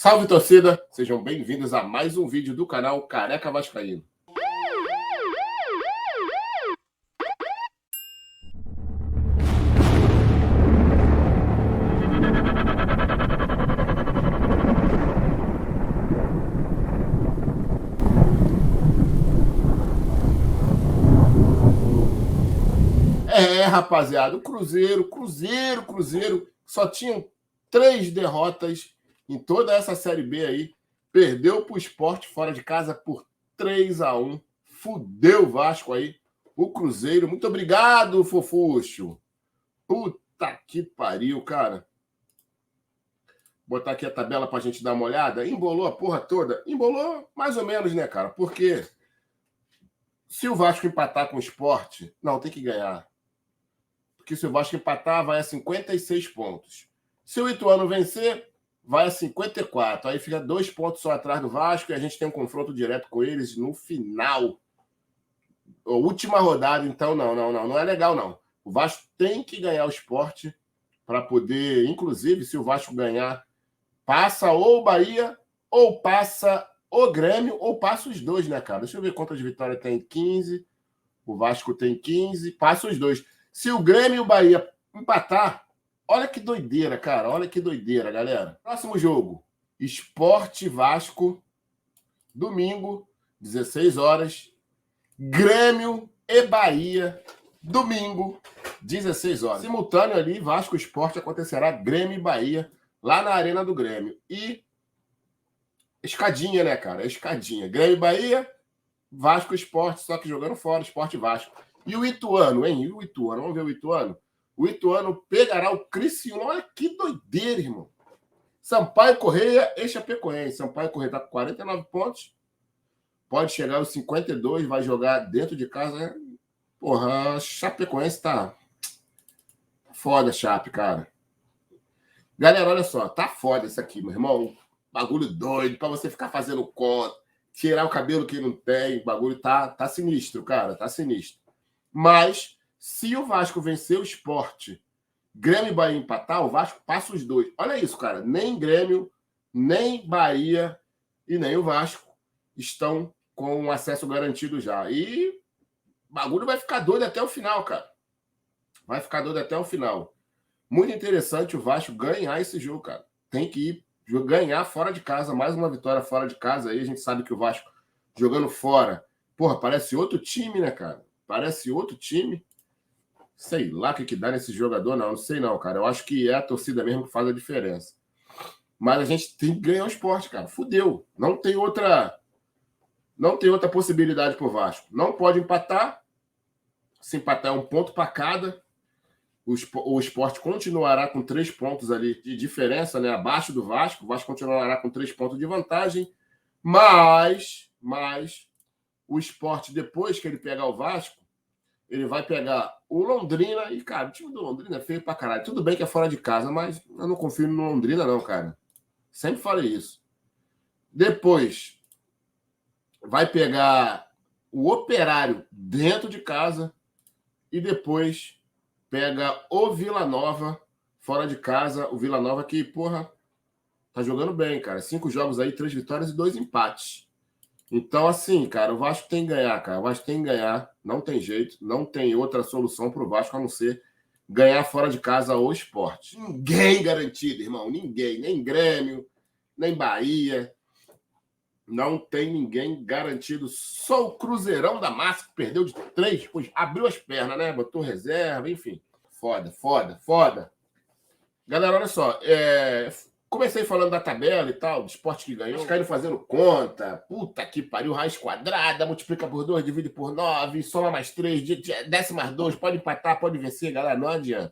Salve, torcida! Sejam bem-vindos a mais um vídeo do canal Careca Vascaíno. Rapaziada, o Cruzeiro só tinham 3 derrotas em toda essa Série B aí. Perdeu pro Sport fora de casa por 3-1. Fudeu o Vasco aí. O Cruzeiro, muito obrigado, Fofuxo. Puta que pariu, cara. Vou botar aqui a tabela pra gente dar uma olhada. Embolou a porra toda? Embolou mais ou menos, né, cara? Porque se o Vasco empatar com o Sport, não, tem que ganhar. Porque se o Vasco empatar, vai a 56 pontos. Se o Ituano vencer, vai a 54. Aí fica 2 pontos só atrás do Vasco e a gente tem um confronto direto com eles no final. A última rodada, então, não é legal, não. O Vasco tem que ganhar o Sport para poder, inclusive, se o Vasco ganhar, passa ou o Bahia, ou passa o Grêmio, ou passa os dois, né, cara? Deixa eu ver quantas vitórias tem. 15. O Vasco tem 15. Passa os dois. Se o Grêmio e o Bahia empatar, olha que doideira, cara. Olha que doideira, galera. Próximo jogo. Sport Vasco, domingo, 16 horas. Grêmio e Bahia, domingo, 16 horas. Simultâneo ali, Vasco Sport acontecerá Grêmio e Bahia, lá na Arena do Grêmio. E escadinha, né, cara? Escadinha. Grêmio e Bahia, Vasco Sport, só que jogando fora, Sport Vasco. E o Ituano, hein? E o Ituano? Vamos ver o Ituano? O Ituano pegará o Criciúma. Olha que doideira, irmão. Sampaio Correia e Chapecoense. Sampaio Correia está com 49 pontos. Pode chegar aos 52, vai jogar dentro de casa. Porra, Chapecoense tá foda, Chape, cara. Galera, olha só. Tá foda isso aqui, meu irmão. Bagulho doido pra você ficar fazendo conta. Tirar o cabelo que não tem. O bagulho tá sinistro, cara. Tá sinistro. Mas, se o Vasco vencer o Sport, Grêmio e Bahia empatar, o Vasco passa os dois. Olha isso, cara. Nem Grêmio, nem Bahia e nem o Vasco estão com um acesso garantido já. E o bagulho vai ficar doido até o final, cara. Vai ficar doido até o final. Muito interessante o Vasco ganhar esse jogo, cara. Tem que ir ganhar fora de casa. Mais uma vitória fora de casa. Aí a gente sabe que o Vasco jogando fora, porra, parece outro time, né, cara? Parece outro time. Sei lá o que dá nesse jogador, não sei não, cara. Eu acho que é a torcida mesmo que faz a diferença. Mas a gente tem que ganhar o Sport, cara. Fudeu. Não tem outra possibilidade pro Vasco. Não pode empatar. Se empatar é um ponto para cada. O Sport continuará com 3 pontos ali de diferença, né? Abaixo do Vasco. O Vasco continuará com 3 pontos de vantagem. Mas o Sport, depois que ele pegar o Vasco, ele vai pegar o Londrina. E, cara, o time do Londrina é feio pra caralho. Tudo bem que é fora de casa, mas eu não confio no Londrina, não, cara. Sempre falei isso. Depois vai pegar o Operário dentro de casa e depois pega o Vila Nova fora de casa. O Vila Nova que, porra, tá jogando bem, cara. 5 jogos aí, 3 vitórias e 2 empates. Então, assim, cara, o Vasco tem que ganhar, cara. O Vasco tem que ganhar. Não tem jeito. Não tem outra solução pro Vasco a não ser ganhar fora de casa ou Sport. Ninguém garantido, irmão. Ninguém. Nem Grêmio, nem Bahia. Não tem ninguém garantido. Só o Cruzeirão da Massa, que perdeu de 3, pois abriu as pernas, né? Botou reserva, enfim. Foda. Galera, olha só. Comecei falando da tabela e tal, do Sport que ganhou. Os caras fazendo conta. Puta que pariu, raiz quadrada, multiplica por 2, divide por 9, soma mais 3, desce mais 2, pode empatar, pode vencer, galera. Não adianta.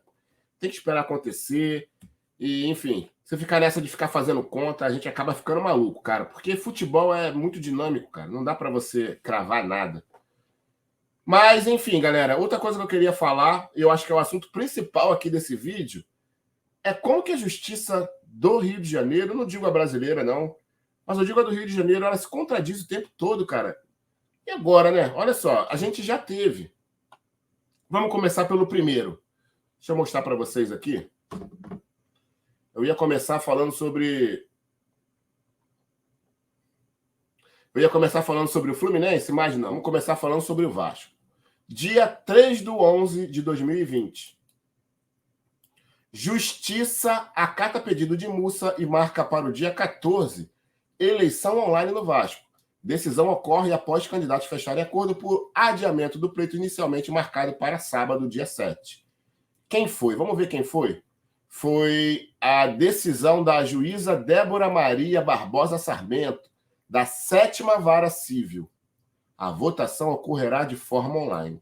Tem que esperar acontecer. E, enfim, se ficar nessa de ficar fazendo conta, a gente acaba ficando maluco, cara. Porque futebol é muito dinâmico, cara. Não dá pra você cravar nada. Mas, enfim, galera, outra coisa que eu queria falar, e eu acho que é o assunto principal aqui desse vídeo, é como que a justiça do Rio de Janeiro, não digo a brasileira, não, mas eu digo a do Rio de Janeiro, ela se contradiz o tempo todo, cara. E agora, né? Olha só, a gente já teve. Vamos começar pelo primeiro. Deixa eu mostrar para vocês aqui. Eu ia começar falando sobre Eu ia começar falando sobre o Fluminense, mas não. Vamos começar falando sobre o Vasco. Dia 3/11/2020. Justiça acata pedido de Mussa e marca para o dia 14 eleição online no Vasco. Decisão ocorre após candidatos fecharem acordo por adiamento do pleito inicialmente marcado para sábado, dia 7. Quem foi? Vamos ver quem foi? Foi a decisão da juíza Débora Maria Barbosa Sarmento, da 7ª Vara Civil. A votação ocorrerá de forma online.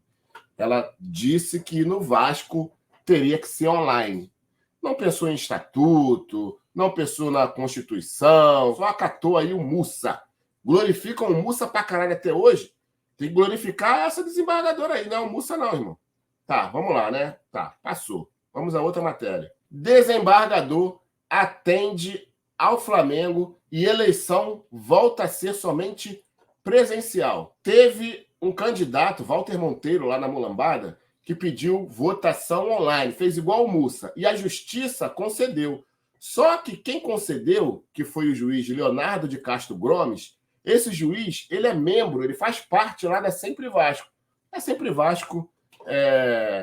Ela disse que no Vasco teria que ser online. Não pensou em estatuto, não pensou na Constituição, só acatou aí o Mussa. Glorificam o Mussa pra caralho até hoje. Tem que glorificar essa desembargadora aí, não é o Mussa não, irmão. Tá, vamos lá, né? Tá, passou. Vamos a outra matéria. Desembargador atende ao Flamengo e eleição volta a ser somente presencial. Teve um candidato, Walter Monteiro, lá na Mulambada, que pediu votação online, fez igual o Mussa, e a justiça concedeu. Só que quem concedeu, que foi o juiz Leonardo de Castro Gomes, esse juiz, ele é membro, ele faz parte lá da Sempre Vasco. A Sempre Vasco,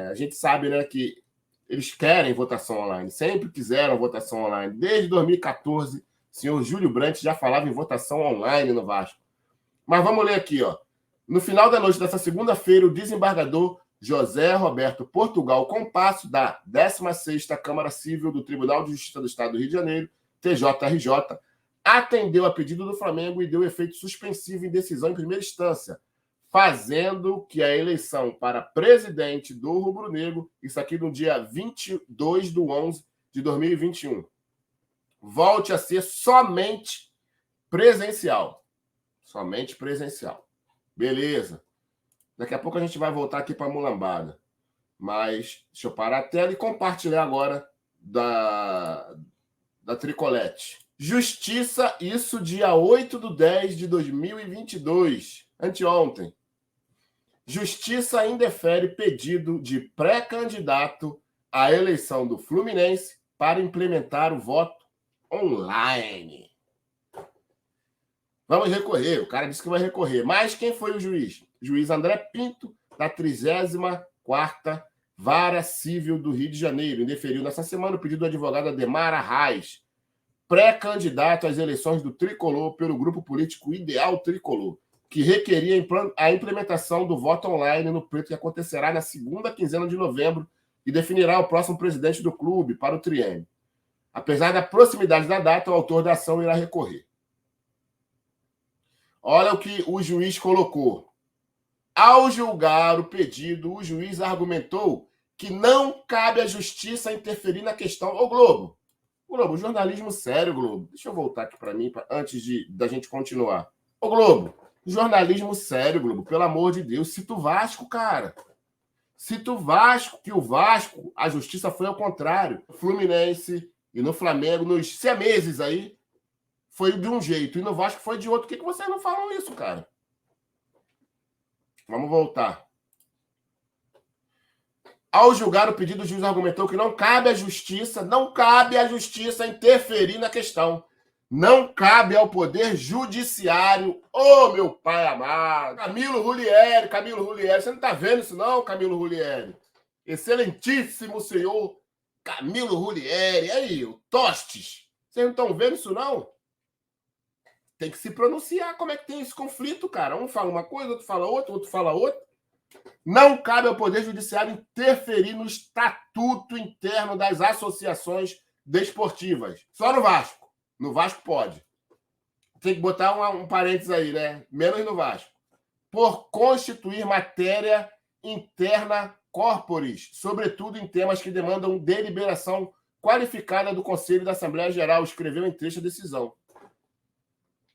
a gente sabe, né, que eles querem votação online, sempre quiseram votação online. Desde 2014, o senhor Júlio Brandt já falava em votação online no Vasco. Mas vamos ler aqui, ó. No final da noite dessa segunda-feira, o desembargador José Roberto Portugal Compasso, da 16ª Câmara Civil do Tribunal de Justiça do Estado do Rio de Janeiro, TJRJ, atendeu a pedido do Flamengo e deu efeito suspensivo em decisão em primeira instância, fazendo que a eleição para presidente do Rubro Negro, isso aqui no dia 22/11/2021, volte a ser somente presencial. Somente presencial. Beleza. Daqui a pouco a gente vai voltar aqui para a Mulambada. Mas deixa eu parar a tela e compartilhar agora da Tricolete. Justiça, isso dia 8/10/2022, anteontem. Justiça indefere pedido de pré-candidato à eleição do Fluminense para implementar o voto online. Vamos recorrer. O cara disse que vai recorrer. Mas quem foi o juiz? Juiz André Pinto, da 34ª Vara Civil do Rio de Janeiro, indeferiu nessa semana o pedido do advogado Ademar Arraes, pré-candidato às eleições do Tricolor pelo grupo político Ideal Tricolor, que requeria a implementação do voto online no pleito que acontecerá na segunda quinzena de novembro e definirá o próximo presidente do clube para o triênio. Apesar da proximidade da data, o autor da ação irá recorrer. Olha o que o juiz colocou. Ao julgar o pedido, o juiz argumentou que não cabe à justiça interferir na questão. Ô, Globo, jornalismo sério, Globo. Deixa eu voltar aqui para mim, antes da gente continuar. Ô, Globo, jornalismo sério, Globo. Pelo amor de Deus, cita o Vasco, cara. Cita o Vasco, que o Vasco, a justiça foi ao contrário. O Fluminense e no Flamengo, nos siameses aí, foi de um jeito. E no Vasco foi de outro. Por que vocês não falam isso, cara? Vamos voltar. Ao julgar o pedido, o juiz argumentou que não cabe à justiça interferir na questão. Não cabe ao poder judiciário. Ô, meu pai amado. Camilo Rulieri, você não tá vendo isso não, Camilo Rulieri? Excelentíssimo senhor Camilo Rulieri. Aí, o Tostes. Vocês não estão vendo isso não? Tem que se pronunciar. Como é que tem esse conflito, cara? Um fala uma coisa, outro fala outra. Não cabe ao Poder Judiciário interferir no estatuto interno das associações desportivas. Só no Vasco. No Vasco pode. Tem que botar um parênteses aí, né? Menos no Vasco. Por constituir matéria interna corporis, sobretudo em temas que demandam deliberação qualificada do Conselho e da Assembleia Geral, escreveu em trecho a decisão.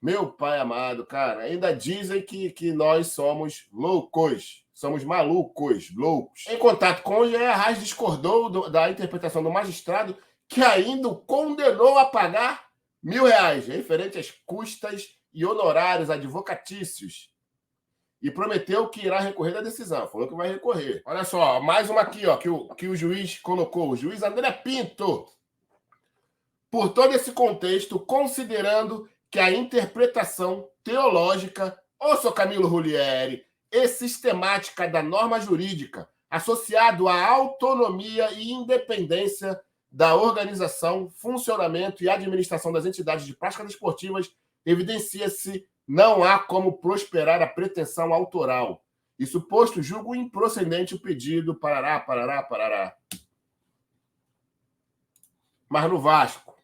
Meu pai amado, cara, ainda dizem que nós somos loucos, somos malucos, loucos. Em contato com o Jean Arraes, discordou da interpretação do magistrado, que ainda o condenou a pagar R$1.000, referente às custas e honorários advocatícios, e prometeu que irá recorrer da decisão. Falou que vai recorrer. Olha só, mais uma aqui, ó, que o juiz colocou, o juiz André Pinto. Por todo esse contexto, considerando que a interpretação teológica, sou Camilo Rulieri, e sistemática da norma jurídica, associado à autonomia e independência da organização, funcionamento e administração das entidades de práticas esportivas, evidencia-se não há como prosperar a pretensão autoral. Isso posto, julgo improcedente o pedido, parará. Mas no Vasco,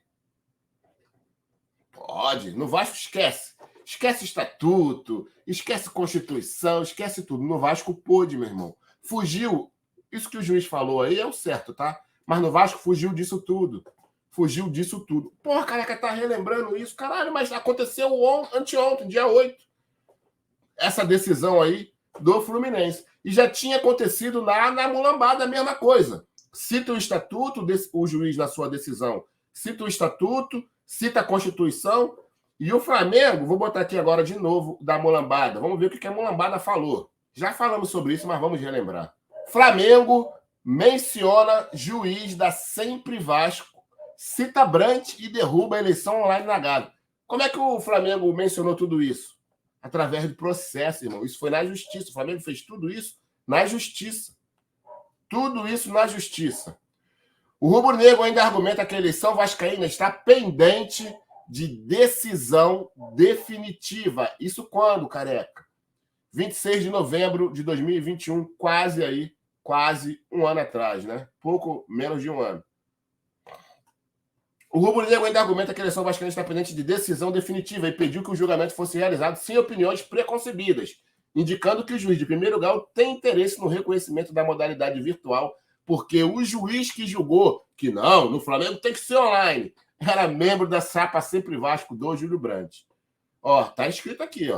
pode. No Vasco, esquece. Esquece estatuto, esquece Constituição, esquece tudo. No Vasco pôde, meu irmão. Fugiu. Isso que o juiz falou aí é o certo, tá? Mas no Vasco fugiu disso tudo. Porra, careca, tá relembrando isso. Caralho, mas aconteceu anteontem, dia 8. Essa decisão aí do Fluminense. E já tinha acontecido na mulambada a mesma coisa. Cita o estatuto, o juiz na sua decisão. Cita o estatuto, cita a Constituição. E o Flamengo, vou botar aqui agora de novo da mulambada. Vamos ver o que a mulambada falou. Já falamos sobre isso, mas vamos relembrar. Flamengo menciona juiz da Sempre Vasco, cita Brant e derruba a eleição online na Gávea. Como é que o Flamengo mencionou tudo isso? Através do processo, irmão. Isso foi na justiça. O Flamengo fez tudo isso na justiça. Tudo isso na justiça. O rubro-negro ainda argumenta que a eleição vascaína está pendente de decisão definitiva. Isso quando, careca? 26 de novembro de 2021, quase um ano atrás, né? Pouco menos de um ano. O rubro-negro ainda argumenta que a eleição vascaína está pendente de decisão definitiva e pediu que o julgamento fosse realizado sem opiniões preconcebidas, indicando que o juiz de primeiro grau tem interesse no reconhecimento da modalidade virtual, porque o juiz que julgou que não, no Flamengo tem que ser online, era membro da Chapa Sempre Vasco do Júlio Brandt. Tá escrito aqui,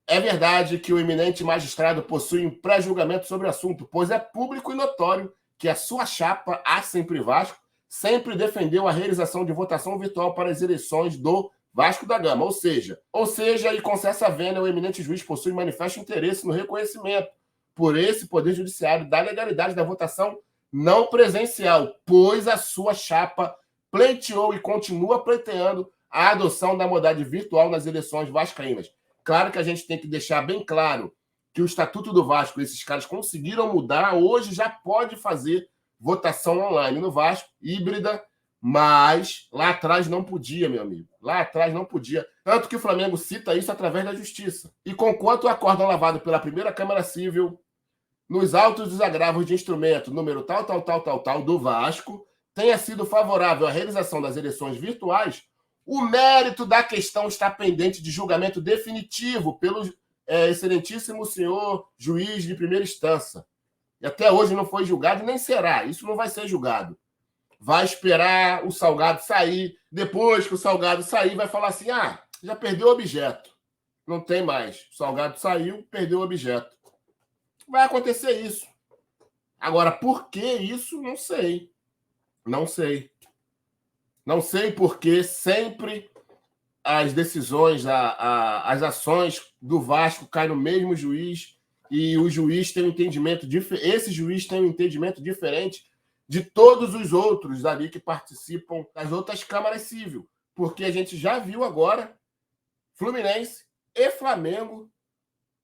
É verdade que o eminente magistrado possui um pré-julgamento sobre o assunto, pois é público e notório que a sua chapa, a Sempre Vasco, sempre defendeu a realização de votação virtual para as eleições do Vasco da Gama. Ou seja, e concessa vênia, o eminente juiz possui manifesto interesse no reconhecimento por esse Poder Judiciário da legalidade da votação não presencial, pois a sua chapa pleiteou e continua pleiteando a adoção da modalidade virtual nas eleições vascaínas. Claro que a gente tem que deixar bem claro que o Estatuto do Vasco, esses caras conseguiram mudar, hoje já pode fazer votação online no Vasco, híbrida, mas lá atrás não podia, meu amigo. Lá atrás não podia. Tanto que o Flamengo cita isso através da justiça. E conquanto o acórdão lavado pela primeira Câmara Civil, nos autos dos agravos de instrumento número tal, do Vasco, tenha sido favorável à realização das eleições virtuais, o mérito da questão está pendente de julgamento definitivo pelo excelentíssimo senhor juiz de primeira instância. E até hoje não foi julgado e nem será. Isso não vai ser julgado. Vai esperar o Salgado sair. Depois que o Salgado sair, vai falar assim, já perdeu o objeto. Não tem mais. O Salgado saiu, perdeu o objeto. Vai acontecer isso. Agora, por que isso? Não sei. Não sei porque sempre as decisões, as ações do Vasco caem no mesmo juiz e o juiz tem um entendimento diferente. Esse juiz tem um entendimento diferente de todos os outros ali que participam das outras câmaras cíveis. Porque a gente já viu agora Fluminense e Flamengo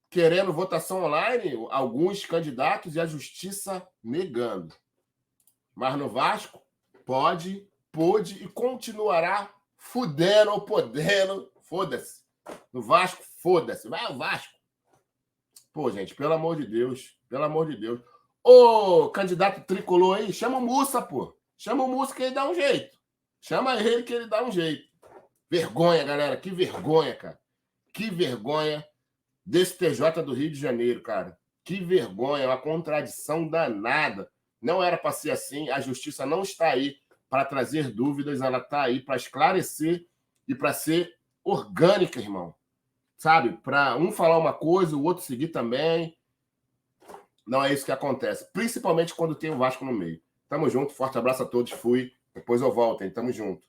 querendo votação online, alguns candidatos e a justiça negando. Mas no Vasco, pôde e continuará podendo. Foda-se. No Vasco, foda-se. Vai o Vasco. Pô, gente, pelo amor de Deus. Ô, candidato tricolor aí, chama o Mussa, pô. Chama o Mussa que ele dá um jeito. Chama ele que ele dá um jeito. Vergonha, galera. Que vergonha, cara. Que vergonha desse TJ do Rio de Janeiro, cara. Que vergonha, uma contradição danada. Não era para ser assim. A justiça não está aí para trazer dúvidas, ela está aí para esclarecer e para ser orgânica, irmão. Sabe? Para um falar uma coisa, o outro seguir também. Não é isso que acontece. Principalmente quando tem o Vasco no meio. Tamo junto, forte abraço a todos, fui. Depois eu volto, hein? Tamo junto.